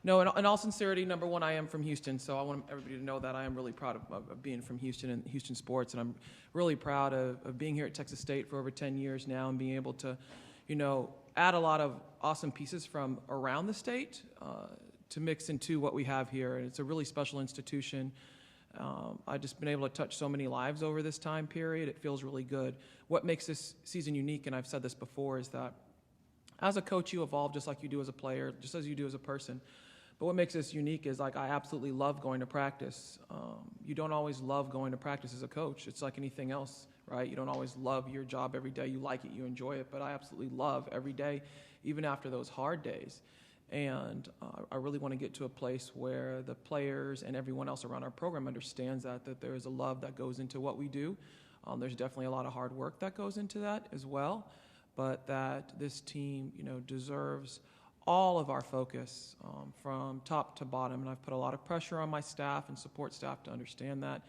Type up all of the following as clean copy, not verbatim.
No, in all sincerity, number one, I am from Houston, so I want everybody to know that I am really proud of being from Houston and Houston sports, and I'm really proud of being here at Texas State for over 10 years now and being able to, add a lot of awesome pieces from around the state to mix into what we have here. And it's a really special institution. I've just been able to touch so many lives over this time period. It feels really good. What makes this season unique, and I've said this before, is that as a coach, you evolve just like you do as a player, just as you do as a person. But what makes this unique is, I absolutely love going to practice. You don't always love going to practice as a coach. It's like anything else, right? You don't always love your job every day. You like it, you enjoy it. But I absolutely love every day, even after those hard days. And I really want to get to a place where the players and everyone else around our program understands that there is a love that goes into what we do. There's definitely a lot of hard work that goes into that as well. But that this team, deserves all of our focus from top to bottom. And I've put a lot of pressure on my staff and support staff to understand that,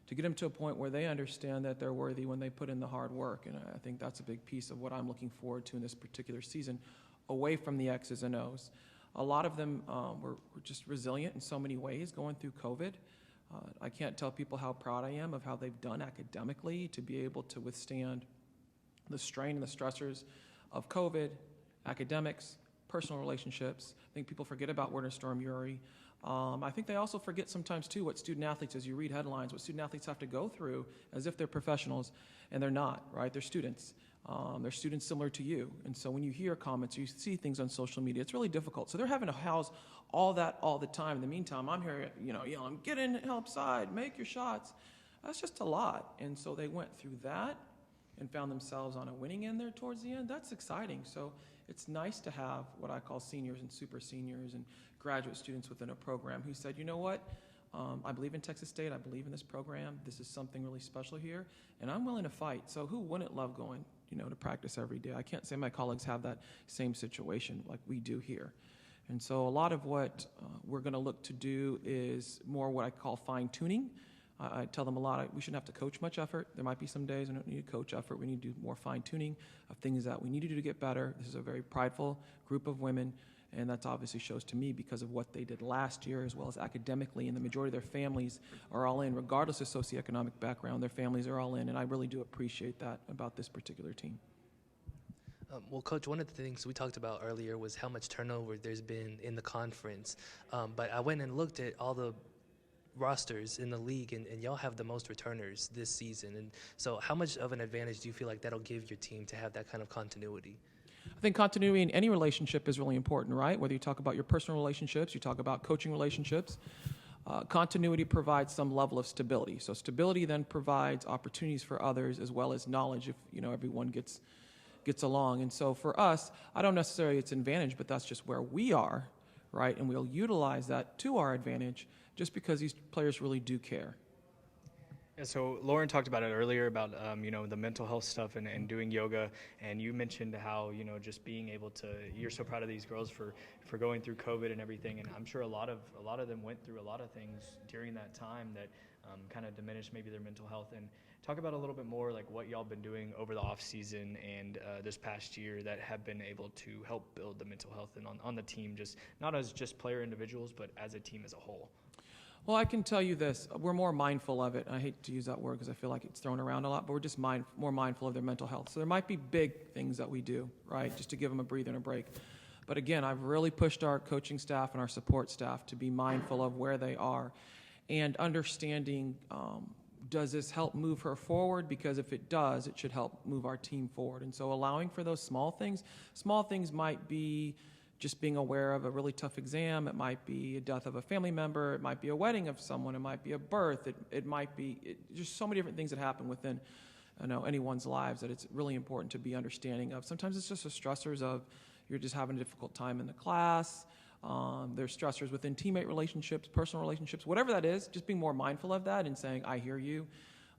to get them to a point where they understand that they're worthy when they put in the hard work. And I think that's a big piece of what I'm looking forward to in this particular season, away from the X's and O's. A lot of them were just resilient in so many ways going through COVID. I can't tell people how proud I am of how they've done academically to be able to withstand the strain and the stressors of COVID, academics, personal relationships. I think people forget about Winter Storm Uri. I think they also forget sometimes, too, what student athletes, as you read headlines, what student athletes have to go through as if they're professionals, and they're not, right? They're students. They're students similar to you. And so when you hear comments, you see things on social media, it's really difficult. So they're having to house all that all the time. In the meantime, I'm here, yelling, get in, help side, make your shots. That's just a lot. And so they went through that and found themselves on a winning end there towards the end. That's exciting. So it's nice to have what I call seniors and super seniors and graduate students within a program who said, you know what, I believe in Texas State, I believe in this program, this is something really special here, and I'm willing to fight. So who wouldn't love going, to practice every day? I can't say my colleagues have that same situation like we do here. And so a lot of what we're going to look to do is more what I call fine-tuning. I tell them a lot, we shouldn't have to coach much effort. There might be some days we don't need to coach effort. We need to do more fine-tuning of things that we need to do to get better. This is a very prideful group of women, and that obviously shows to me because of what they did last year as well as academically, and the majority of their families are all in, regardless of socioeconomic background. Their families are all in, and I really do appreciate that about this particular team. Well, Coach, one of the things we talked about earlier was how much turnover there's been in the conference, but I went and looked at all the rosters in the league, and y'all have the most returners this season. And so how much of an advantage do you feel like that'll give your team to have that kind of continuity? I think continuity in any relationship is really important, right? Whether you talk about your personal relationships, you talk about coaching relationships, continuity provides some level of stability. So stability then provides opportunities for others as well as knowledge if, everyone gets along. And so for us, I don't necessarily it's an advantage, but that's just where we are, right? And we'll utilize that to our advantage just because these players really do care. Yeah, so Lauren talked about it earlier about, the mental health stuff and doing yoga. And you mentioned how, just being able to, you're so proud of these girls for going through COVID and everything. And I'm sure a lot of them went through a lot of things during that time that kind of diminished maybe their mental health. And talk about a little bit more like what y'all been doing over the off season and this past year that have been able to help build the mental health and on the team, just not as just player individuals, but as a team as a whole. Well, I can tell you this. We're more mindful of it. I hate to use that word because I feel like it's thrown around a lot, but we're just more mindful of their mental health. So there might be big things that we do, right, just to give them a breather and a break. But again, I've really pushed our coaching staff and our support staff to be mindful of where they are and understanding, does this help move her forward? Because if it does, it should help move our team forward. And so allowing for those small things might be just being aware of a really tough exam. It might be a death of a family member. It might be a wedding of someone. It might be a birth. It might be just so many different things that happen within anyone's lives that it's really important to be understanding of. Sometimes it's just the stressors of you're just having a difficult time in the class. There's stressors within teammate relationships, personal relationships, whatever that is, just being more mindful of that and saying, I hear you.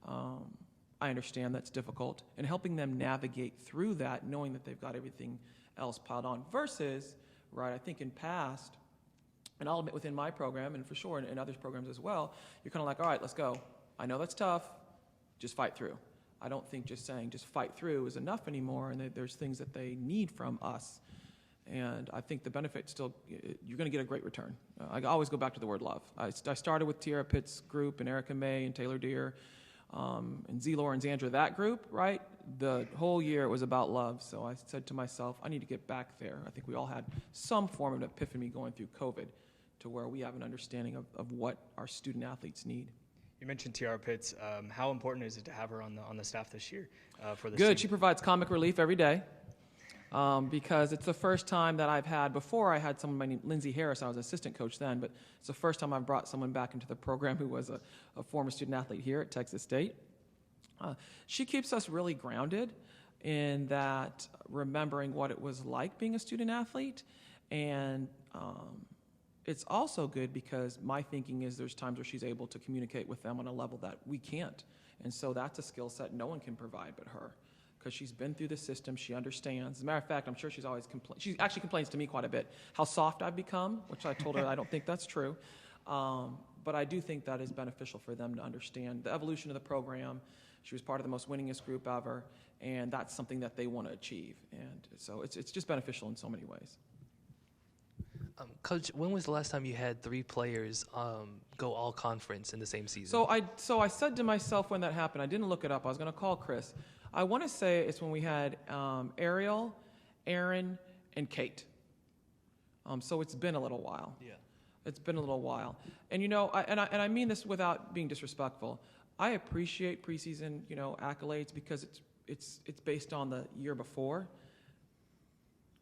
I understand that's difficult, and helping them navigate through that, knowing that they've got everything else piled on versus, right, I think in past, and I'll admit within my program and for sure in others' programs as well, you're kind of like, all right, let's go. I know that's tough. Just fight through. I don't think just saying just fight through is enough anymore, and there's things that they need from us. And I think the benefit still, you're going to get a great return. I always go back to the word love. I started with Tiara Pitt's group and Erica May and Taylor Deere and Z. Lawrence Andrew, that group, right? The whole year it was about love. So I said to myself, I need to get back there. I think we all had some form of epiphany going through COVID to where we have an understanding of what our student athletes need. You mentioned Tiara Pitts. How important is it to have her on the staff this year for this Good. team? She provides comic relief every day. Because it's the first time that I've had, before I had someone named Lindsay Harris, I was assistant coach then, but it's the first time I've brought someone back into the program who was a former student athlete here at Texas State. She keeps us really grounded in that, remembering what it was like being a student athlete. And it's also good because my thinking is there's times where she's able to communicate with them on a level that we can't. And so that's a skill set no one can provide but her, because she's been through the system, she understands. As a matter of fact, I'm sure she's always she actually complains to me quite a bit how soft I've become, which I told her I don't think that's true. But I do think that is beneficial for them to understand the evolution of the program. She was part of the most winningest group ever, and that's something that they want to achieve. And so it's just beneficial in so many ways. Coach, when was the last time you had 3 players go all conference in the same season? So I said to myself when that happened, I didn't look it up, I was going to call Chris. I want to say it's when we had Ariel, Aaron, and Kate. So it's been a little while. Yeah. It's been a little while. And, I mean this without being disrespectful. I appreciate preseason, accolades because it's based on the year before.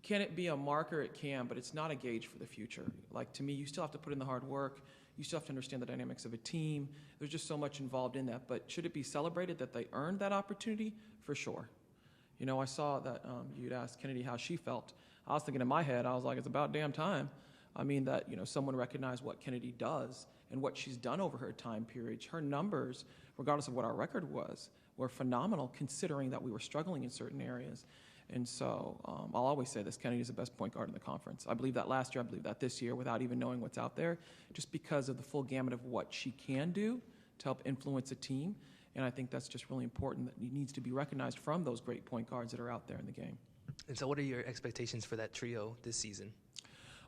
Can it be a marker? It can, but it's not a gauge for the future. Like, to me, you still have to put in the hard work. You still have to understand the dynamics of a team. There's just so much involved in that. But should it be celebrated that they earned that opportunity? For sure. I saw that you'd asked Kennedy how she felt. I was thinking in my head, I was like, it's about damn time. I mean that, someone recognized what Kennedy does and what she's done over her time period. Her numbers, regardless of what our record was, were phenomenal considering that we were struggling in certain areas. And so I'll always say this, Kennedy is the best point guard in the conference. I believe that last year, I believe that this year, without even knowing what's out there, just because of the full gamut of what she can do to help influence a team. And I think that's just really important, that needs to be recognized from those great point guards that are out there in the game. And so what are your expectations for that trio this season?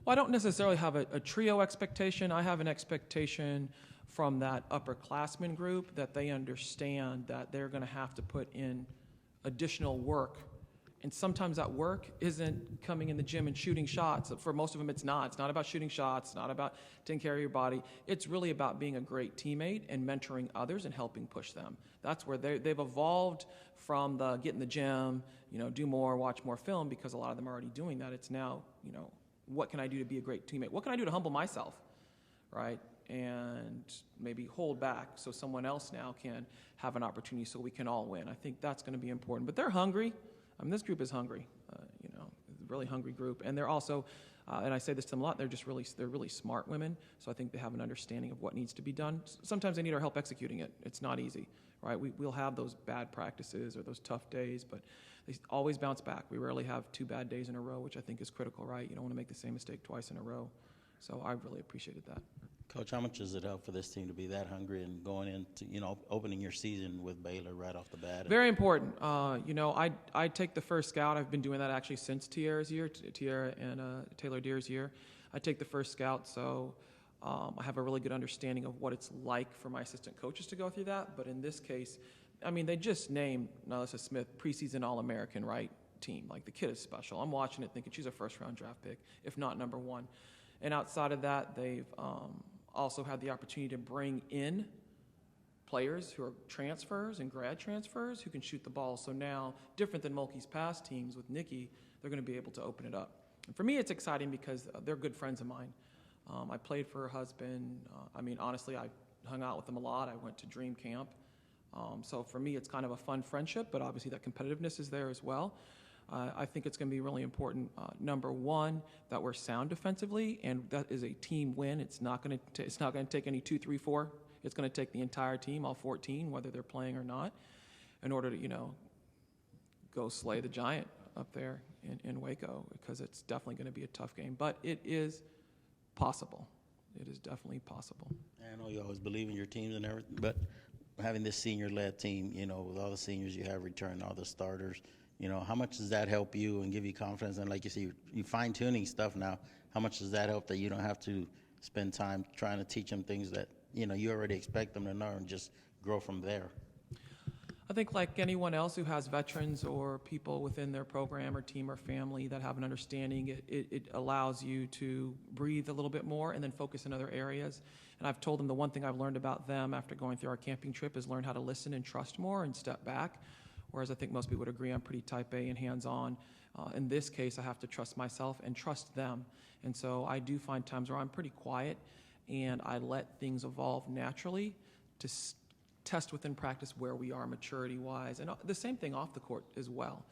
Well, I don't necessarily have a trio expectation. I have an expectation from that upperclassmen group that they understand that they're going to have to put in additional work. And sometimes that work isn't coming in the gym and shooting shots. For most of them, it's not. It's not about shooting shots. It's not about taking care of your body. It's really about being a great teammate and mentoring others and helping push them. That's where they've evolved from the get in the gym, do more, watch more film, because a lot of them are already doing that. It's now, what can I do to be a great teammate? What can I do to humble myself, right? And maybe hold back so someone else now can have an opportunity so we can all win. I think that's going to be important. But they're hungry. This group is hungry, a really hungry group. And they're also, and I say this to them a lot, they're really smart women. So I think they have an understanding of what needs to be done. Sometimes they need our help executing it. It's not easy, right? We'll have those bad practices or those tough days, but they always bounce back. We rarely have 2 bad days in a row, which I think is critical, right? You don't want to make the same mistake twice in a row. So I really appreciated that. Coach, how much does it help for this team to be that hungry and going into, opening your season with Baylor right off the bat? Very important. I take the first scout. I've been doing that actually since Tiara's year, Tiara and Taylor Deere's year. I take the first scout, so I have a really good understanding of what it's like for my assistant coaches to go through that. But in this case, they just named Nalissa Smith preseason All-American, right, team. Like, the kid is special. I'm watching it thinking she's a first-round draft pick, if not number 1. And outside of that, they've also had the opportunity to bring in players who are transfers and grad transfers who can shoot the ball. So now, different than Mulkey's past teams with Nikki, they're going to be able to open it up. And for me, it's exciting because they're good friends of mine. I played for her husband. Honestly, I hung out with them a lot. I went to Dream Camp. So for me, it's kind of a fun friendship, but obviously that competitiveness is there as well. I think it's going to be really important, number 1, that we're sound defensively, and that is a team win. It's not going to take any 2, 3, 4. It's going to take the entire team, all 14, whether they're playing or not, in order to, go slay the giant up there in Waco, because it's definitely going to be a tough game. But it is possible. It is definitely possible. I know you always believe in your teams and everything, but having this senior-led team, with all the seniors you have returned, all the starters, You know, how much does that help you and give you confidence? And like you see, you fine-tuning stuff now. How much does that help that you don't have to spend time trying to teach them things that, you know, you already expect them to know and just grow from there? I think like anyone else who has veterans or people within their program or team or family that have an understanding, it allows you to breathe a little bit more and then focus in other areas. And I've told them the one thing I've learned about them after going through our camping trip is learn how to listen and trust more and step back. Whereas I think most people would agree I'm pretty type A and hands-on. In this case, I have to trust myself and trust them. And so I do find times where I'm pretty quiet and I let things evolve naturally to test within practice where we are maturity-wise, and the same thing off the court as well.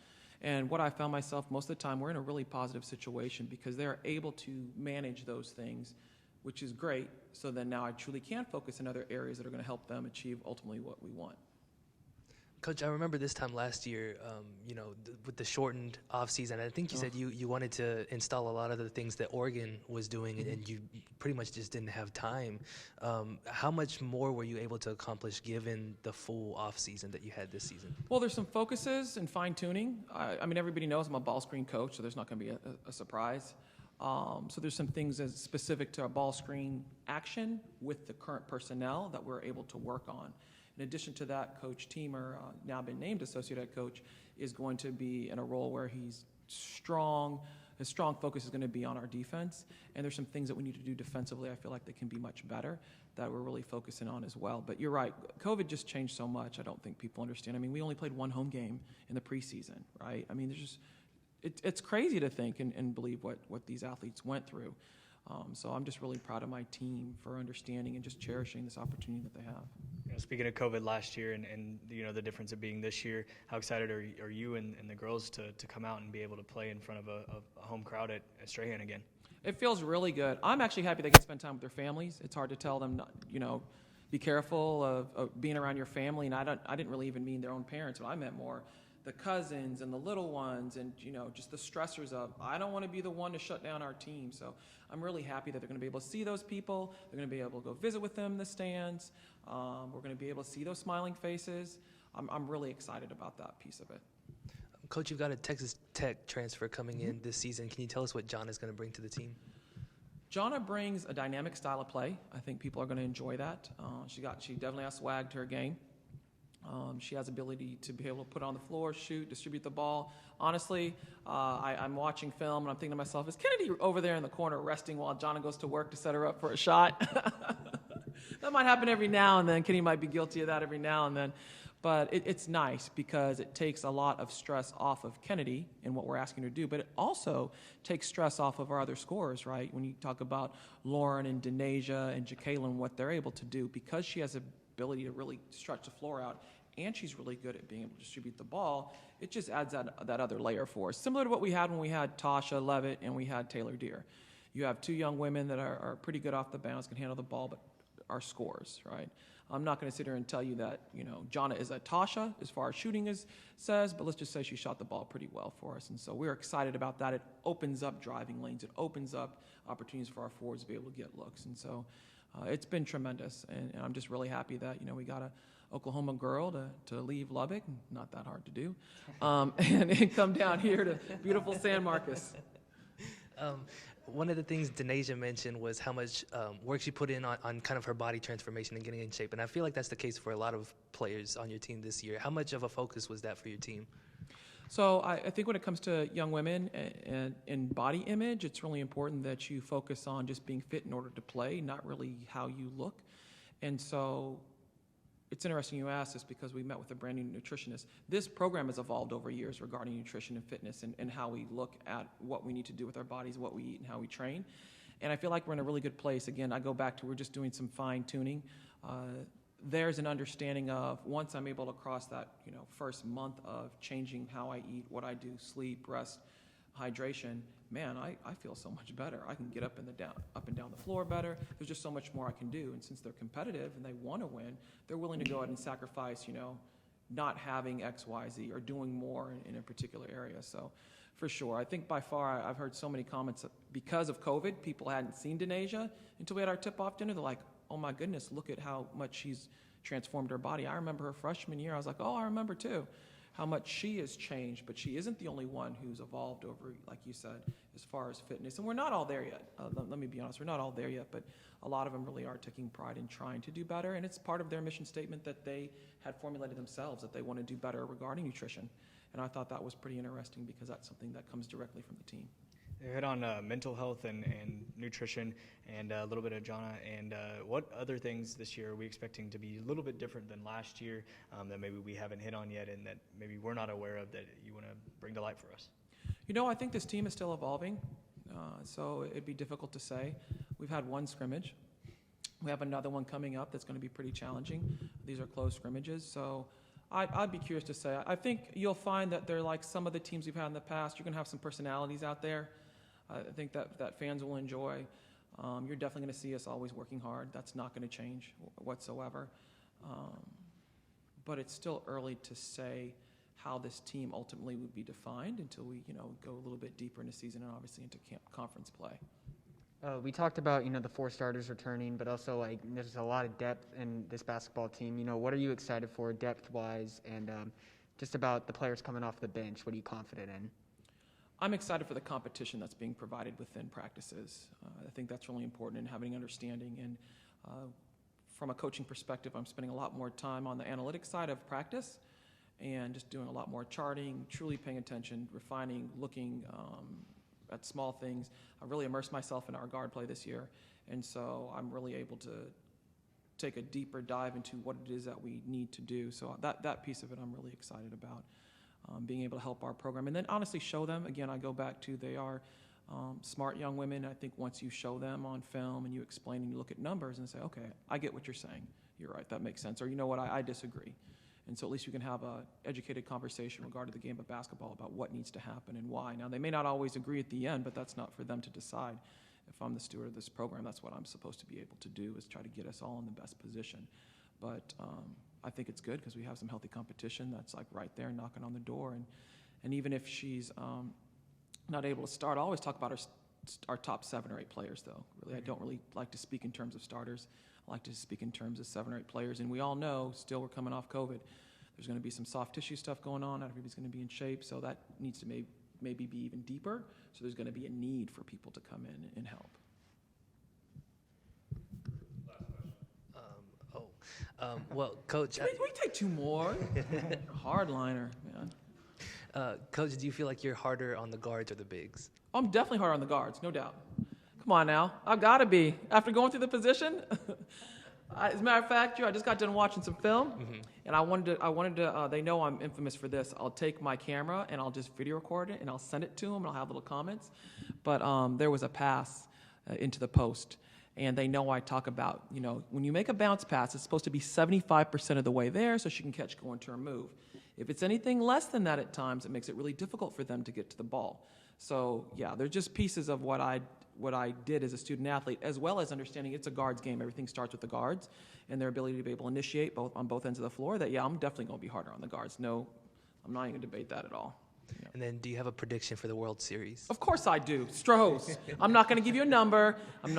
And what I found myself most of the time, we're in a really positive situation because they're able to manage those things, which is great. So then now I truly can focus in other areas that are going to help them achieve ultimately what we want. Coach, I remember this time last year, with the shortened off season, I think you said you wanted to install a lot of the things that Oregon was doing, and you pretty much just didn't have time. How much more were you able to accomplish given the full off season that you had this season? Well, there's some focuses and fine tuning. I mean, everybody knows I'm a ball screen coach, so there's not going to be a surprise. So there's some things as specific to our ball screen action with the current personnel that we're able to work on. In addition to that, Coach Teamer, now been named associate head coach, is going to be in a role where he's strong. His strong focus is going to be on our defense, and there's some things that we need to do defensively. I feel like they can be much better that we're really focusing on as well. But you're right, COVID just changed so much. I don't think people understand. I mean, we only played one home game in the preseason, right? I mean, there's just it's crazy to think and believe what these athletes went through. So I'm just really proud of my team for understanding and just cherishing this opportunity that they have. You know, speaking of COVID last year and you know the difference of being this year, how excited are you and the girls to come out and be able to play in front of a home crowd at Strahan again? It feels really good. I'm actually happy they can spend time with their families. It's hard to tell them, be careful of being around your family. And I didn't really even mean their own parents, but I meant more the cousins and the little ones and, just the stressors of, I don't want to be the one to shut down our team. So I'm really happy that they're going to be able to see those people. They're going to be able to go visit with them in the stands. We're going to be able to see those smiling faces. I'm really excited about that piece of it. Coach, you've got a Texas Tech transfer coming in this season. Can you tell us what John is going to bring to the team? Jonna brings a dynamic style of play. I think people are going to enjoy that. She definitely has swag to her game. She has ability to be able to put on the floor, shoot, distribute the ball. Honestly, I'm watching film and I'm thinking to myself, is Kennedy over there in the corner resting while Jonna goes to work to set her up for a shot? That might happen every now and then. Kennedy might be guilty of that every now and then. But it's nice because it takes a lot of stress off of Kennedy and what we're asking her to do, but it also takes stress off of our other scorers, right? When you talk about Lauren and Denasia and Jacqueline, what they're able to do, because she has the ability to really stretch the floor out, and she's really good at being able to distribute the ball, it just adds that other layer for us. Similar to what we had when we had Tasha Levitt and we had Taylor Deere. You have two young women that are pretty good off the bounce, can handle the ball, but are scorers, right? I'm not going to sit here and tell you that, Jonna is a Tasha as far as shooting says, but let's just say she shot the ball pretty well for us. And so we're excited about that. It opens up driving lanes. It opens up opportunities for our forwards to be able to get looks. And so it's been tremendous. And I'm just really happy that, we got a Oklahoma girl to leave Lubbock, not that hard to do, and come down here to beautiful San Marcos. One of the things Denasia mentioned was how much work she put in on kind of her body transformation and getting in shape. And I feel like that's the case for a lot of players on your team this year. How much of a focus was that for your team? So I think when it comes to young women and body image, it's really important that you focus on just being fit in order to play, not really how you look. And so it's interesting you ask this because we met with a brand new nutritionist. This program has evolved over years regarding nutrition and fitness and how we look at what we need to do with our bodies, what we eat, and how we train. And I feel like we're in a really good place. Again, I go back to we're just doing some fine-tuning. There's an understanding of once I'm able to cross that first month of changing how I eat, what I do, sleep, rest, hydration, man, I feel so much better. I can get up and down the floor better. There's just so much more I can do. And since they're competitive and they want to win, they're willing to go ahead and sacrifice, not having X, Y, Z or doing more in a particular area. So for sure, I think by far I've heard so many comments because of COVID, people hadn't seen Denasia until we had our tip-off dinner. They're like, oh my goodness, look at how much she's transformed her body. I remember her freshman year. I was like, oh, I remember too. how much she has changed, but she isn't the only one who's evolved over, like you said, as far as fitness. And we're not all there yet. Let me be honest, we're not all there yet, but a lot of them really are taking pride in trying to do better, and it's part of their mission statement that they had formulated themselves, that they want to do better regarding nutrition. And I thought that was pretty interesting because that's something that comes directly from the team. You hit on mental health and nutrition and a little bit of Jonna. And what other things this year are we expecting to be a little bit different than last year that maybe we haven't hit on yet and that maybe we're not aware of that you want to bring to light for us? I think this team is still evolving, so it'd be difficult to say. We've had one scrimmage. We have another one coming up that's going to be pretty challenging. These are close scrimmages, so I'd be curious to say. I think you'll find that they're like some of the teams we've had in the past. You're going to have some personalities out there. I think that fans will enjoy. You're definitely going to see us always working hard. That's not going to change whatsoever. But it's still early to say how this team ultimately would be defined until we, go a little bit deeper in the season and obviously into conference play. We talked about, the 4 starters returning, but also there's a lot of depth in this basketball team. What are you excited for depth-wise, and just about the players coming off the bench? What are you confident in? I'm excited for the competition that's being provided within practices. I think that's really important in having understanding. And from a coaching perspective, I'm spending a lot more time on the analytics side of practice and just doing a lot more charting, truly paying attention, refining, looking at small things. I really immersed myself in our guard play this year, and so I'm really able to take a deeper dive into what it is that we need to do. So that piece of it I'm really excited about. Being able to help our program. And then honestly show them, again, I go back to they are smart young women. I think once you show them on film and you explain and you look at numbers and say, okay, I get what you're saying. You're right, that makes sense. Or you know what, I disagree. And so at least you can have an educated conversation regarding the game of basketball about what needs to happen and why. Now, they may not always agree at the end, but that's not for them to decide. If I'm the steward of this program, that's what I'm supposed to be able to do, is try to get us all in the best position. But I think it's good because we have some healthy competition that's like right there knocking on the door. And even if she's not able to start, I always talk about our top 7 or 8 players, though. Really, I don't really like to speak in terms of starters. I like to speak in terms of 7 or 8 players. And we all know, still we're coming off COVID. There's going to be some soft tissue stuff going on. Not everybody's going to be in shape, so that needs to maybe be even deeper. So there's going to be a need for people to come in and help. Well, Coach, Can we take 2 more? Hardliner, man. Coach, do you feel like you're harder on the guards or the bigs? I'm definitely harder on the guards, no doubt. Come on now, I've got to be. After going through the position, as a matter of fact, I just got done watching some film, and I wanted to. They know I'm infamous for this. I'll take my camera and I'll just video record it and I'll send it to them and I'll have little comments. But there was a pass into the post. And they know I talk about, when you make a bounce pass, it's supposed to be 75% of the way there so she can catch, go into her move. If it's anything less than that at times, it makes it really difficult for them to get to the ball. So, yeah, they're just pieces of what I did as a student athlete, as well as understanding it's a guards game. Everything starts with the guards and their ability to be able to initiate on both ends of the floor. That, I'm definitely going to be harder on the guards. No, I'm not even going to debate that at all. Yeah. And then do you have a prediction for the World Series? Of course I do. Strohs. I'm not going to give you a number. I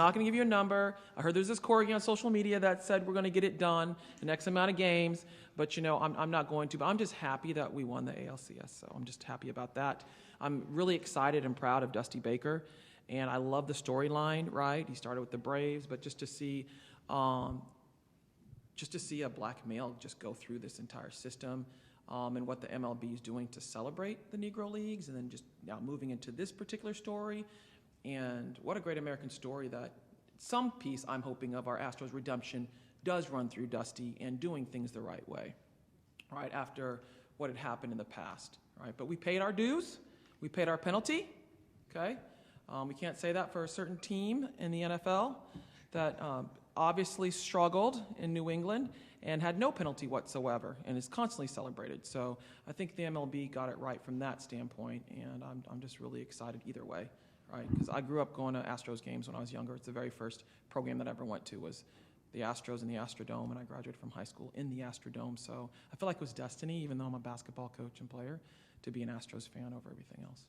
heard there's this corgi on social media that said we're going to get it done in X amount of games. But, I'm not going to. But I'm just happy that we won the ALCS. So I'm just happy about that. I'm really excited and proud of Dusty Baker. And I love the storyline, right? He started with the Braves. But just to see a black male just go through this entire system, and what the MLB is doing to celebrate the Negro Leagues, and then just now moving into this particular story. And what a great American story that some piece, I'm hoping, of our Astros redemption does run through Dusty and doing things the right way, right, after what had happened in the past, right? But we paid our dues. We paid our penalty, okay? We can't say that for a certain team in the NFL that obviously struggled in New England and had no penalty whatsoever and is constantly celebrated. So I think the MLB got it right from that standpoint, and I'm just really excited either way, right? Because I grew up going to Astros games when I was younger. It's the very first program that I ever went to was the Astros in the Astrodome, and I graduated from high school in the Astrodome. So I feel like it was destiny, even though I'm a basketball coach and player, to be an Astros fan over everything else.